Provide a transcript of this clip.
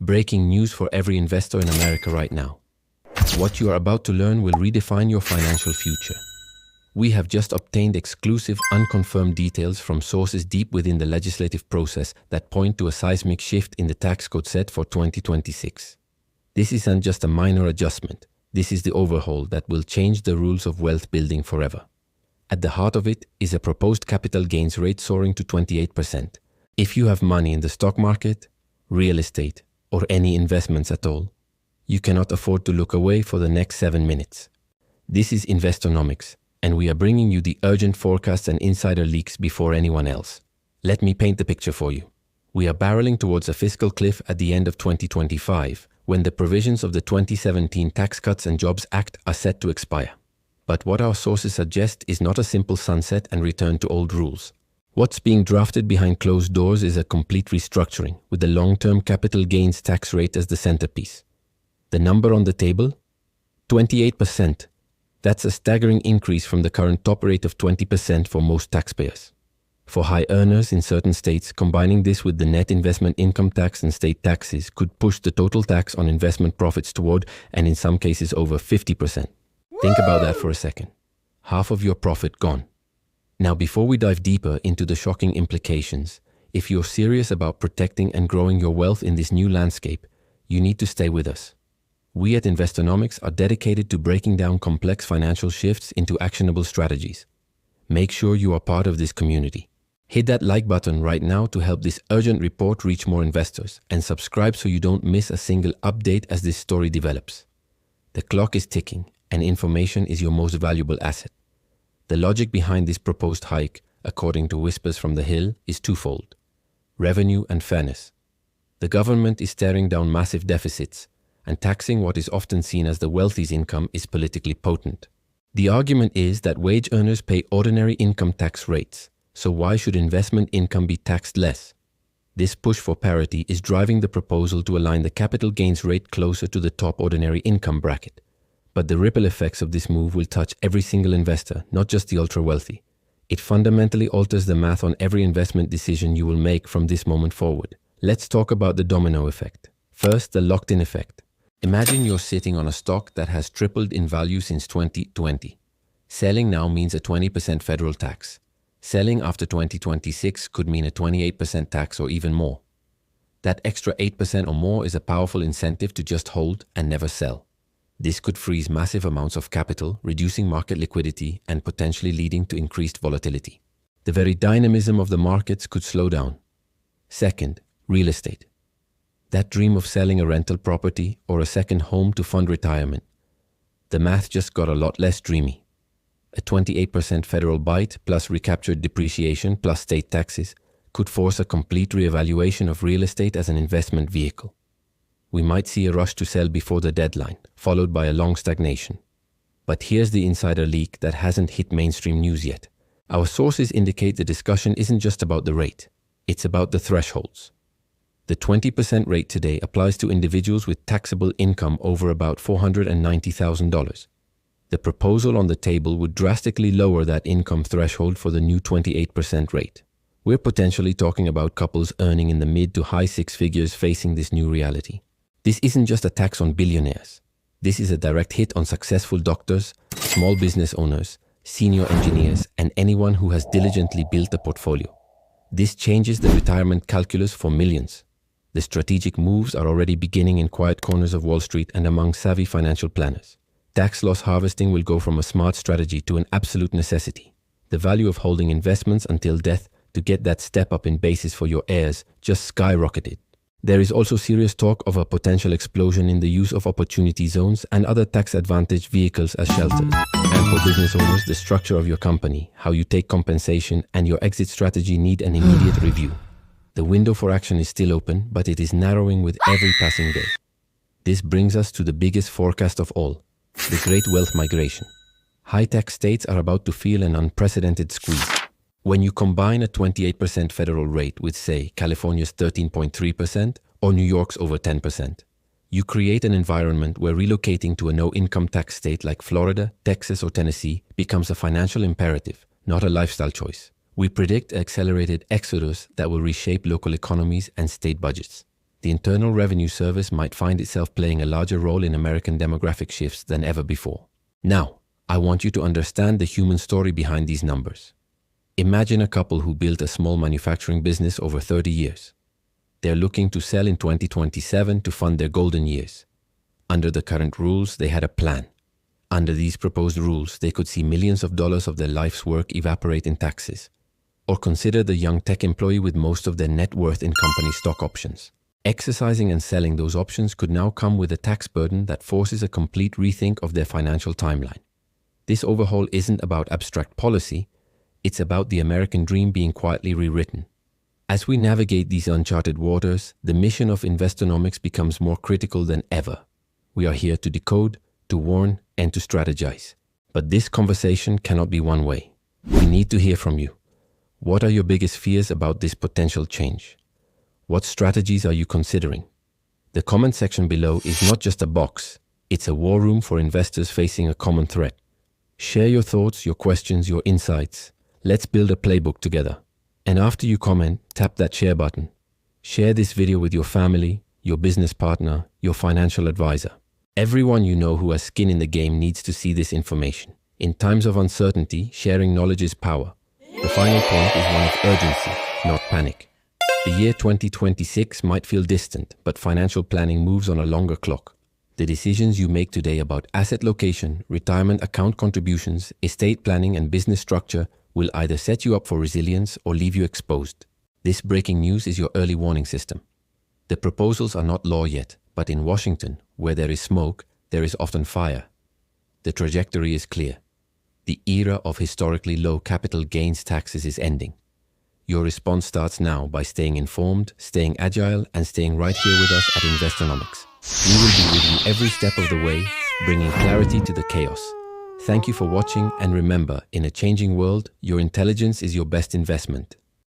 Breaking news for every investor in America right now. What you are about to learn will redefine your financial future. We have just obtained exclusive, unconfirmed details from sources deep within the legislative process that point to a seismic shift in the tax code set for 2026. This isn't just a minor adjustment. This is the overhaul that will change the rules of wealth building forever. At the heart of it is a proposed capital gains rate soaring to 28%. If you have money in the stock market, real estate, or any investments at all, you cannot afford to look away for the next 7 minutes. This is Investonomics, and we are bringing you the urgent forecasts and insider leaks before anyone else. Let me paint the picture for you. We are barreling towards a fiscal cliff at the end of 2025, when the provisions of the 2017 Tax Cuts and Jobs Act are set to expire. But what our sources suggest is not a simple sunset and return to old rules. What's being drafted behind closed doors is a complete restructuring, with the long-term capital gains tax rate as the centerpiece. The number on the table? 28%. That's a staggering increase from the current top rate of 20% for most taxpayers. For high earners in certain states, combining this with the net investment income tax and state taxes could push the total tax on investment profits toward, and in some cases over 50%. Think about that for a second. Half of your profit gone. Now, before we dive deeper into the shocking implications, if you're serious about protecting and growing your wealth in this new landscape, you need to stay with us. We at Investonomics are dedicated to breaking down complex financial shifts into actionable strategies. Make sure you are part of this community. Hit that like button right now to help this urgent report reach more investors, and subscribe so you don't miss a single update as this story develops. The clock is ticking, and information is your most valuable asset. The logic behind this proposed hike, according to whispers from the Hill, is twofold: revenue and fairness. The government is staring down massive deficits, and taxing what is often seen as the wealthy's income is politically potent. The argument is that wage earners pay ordinary income tax rates, so why should investment income be taxed less? This push for parity is driving the proposal to align the capital gains rate closer to the top ordinary income bracket. But the ripple effects of this move will touch every single investor, not just the ultra-wealthy. It fundamentally alters the math on every investment decision you will make from this moment forward. Let's talk about the domino effect. First, the locked-in effect. Imagine you're sitting on a stock that has tripled in value since 2020. Selling now means a 20% federal tax. Selling after 2026 could mean a 28% tax or even more. That extra 8% or more is a powerful incentive to just hold and never sell. This could freeze massive amounts of capital, reducing market liquidity and potentially leading to increased volatility. The very dynamism of the markets could slow down. Second, real estate. That dream of selling a rental property or a second home to fund retirement. The math just got a lot less dreamy. A 28% federal bite plus recaptured depreciation plus state taxes could force a complete reevaluation of real estate as an investment vehicle. We might see a rush to sell before the deadline, followed by a long stagnation. But here's the insider leak that hasn't hit mainstream news yet. Our sources indicate the discussion isn't just about the rate, it's about the thresholds. The 20% rate today applies to individuals with taxable income over about $490,000. The proposal on the table would drastically lower that income threshold for the new 28% rate. We're potentially talking about couples earning in the mid to high six figures facing this new reality. This isn't just a tax on billionaires. This is a direct hit on successful doctors, small business owners, senior engineers, and anyone who has diligently built a portfolio. This changes the retirement calculus for millions. The strategic moves are already beginning in quiet corners of Wall Street and among savvy financial planners. Tax loss harvesting will go from a smart strategy to an absolute necessity. The value of holding investments until death to get that step up in basis for your heirs just skyrocketed. There is also serious talk of a potential explosion in the use of opportunity zones and other tax-advantaged vehicles as shelters. And for business owners, the structure of your company, how you take compensation, and your exit strategy need an immediate review. The window for action is still open, but it is narrowing with every passing day. This brings us to the biggest forecast of all, the Great Wealth Migration. High-tax states are about to feel an unprecedented squeeze. When you combine a 28% federal rate with, say, California's 13.3% or New York's over 10%, you create an environment where relocating to a no-income tax state like Florida, Texas, or Tennessee becomes a financial imperative, not a lifestyle choice. We predict an accelerated exodus that will reshape local economies and state budgets. the Internal Revenue Service might find itself playing a larger role in American demographic shifts than ever before. Now, I want you to understand the human story behind these numbers. Imagine a couple who built a small manufacturing business over 30 years. They're looking to sell in 2027 to fund their golden years. Under the current rules, they had a plan. Under these proposed rules, they could see millions of dollars of their life's work evaporate in taxes. Or consider the young tech employee with most of their net worth in company stock options. Exercising and selling those options could now come with a tax burden that forces a complete rethink of their financial timeline. This overhaul isn't about abstract policy, it's about the American dream being quietly rewritten. As we navigate these uncharted waters, the mission of Investonomics becomes more critical than ever. We are here to decode, to warn, and to strategize. But this conversation cannot be one way. We need to hear from you. What are your biggest fears about this potential change? What strategies are you considering? The comment section below is not just a box, it's a war room for investors facing a common threat. Share your thoughts, your questions, your insights. Let's build a playbook together. And after you comment, tap that share button. Share this video with your family, your business partner, your financial advisor. Everyone you know who has skin in the game needs to see this information. In times of uncertainty, sharing knowledge is power. The final point is one of urgency, not panic. The year 2026 might feel distant, but financial planning moves on a longer clock. The decisions you make today about asset location, retirement account contributions, estate planning, and business structure will either set you up for resilience or leave you exposed. This breaking news is your early warning system. The proposals are not law yet, but in Washington, where there is smoke, there is often fire. The trajectory is clear. The era of historically low capital gains taxes is ending. Your response starts now by staying informed, staying agile, and staying right here with us at Investonomics. We will be with you every step of the way, bringing clarity to the chaos. Thank you for watching, and remember, in a changing world, your intelligence is your best investment.